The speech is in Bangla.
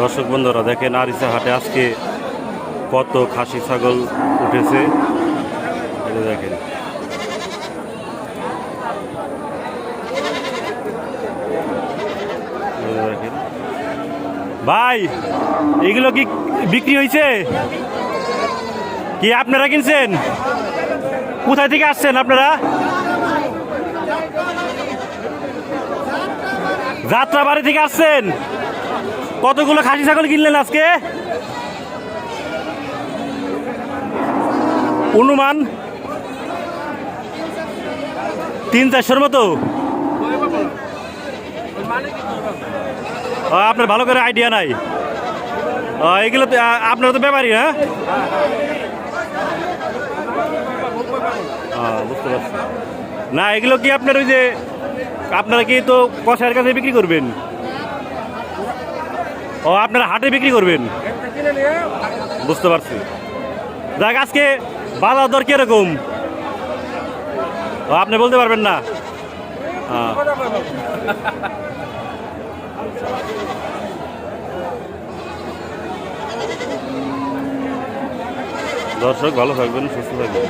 দর্শক বন্ধুরা দেখেন আরিচা হাটে আজকে কত খাসি ছাগল উঠেছে এটা দেখেন। ভাই এগুলো কি বিক্রি হয়েছে? কি আপনারা কিনছেন? কোথায় থেকে আসছেন আপনারা? যাত্রাবাড়ি থেকে আসছেন? কতগুলো খাসি ছাগল কিনলেন আজকে? অনুমান 300-400 মতো। আপনার ভালো করে আইডিয়া নাই। এগুলো তো আপনারা তো ব্যাপারী, হ্যাঁ? বুঝতে পারছি। না এগুলো কি আপনার ওই যে আপনারা কি তো কষায়ের কাছে বিক্রি করবেন? আপনারা হাটে বিক্রি করবেন? বুঝতে পারছি। দেখ আজকে বাজার দর কিরকম আপনি বলতে পারবেন না? দর্শক ভালো থাকবেন, সুস্থ থাকবেন।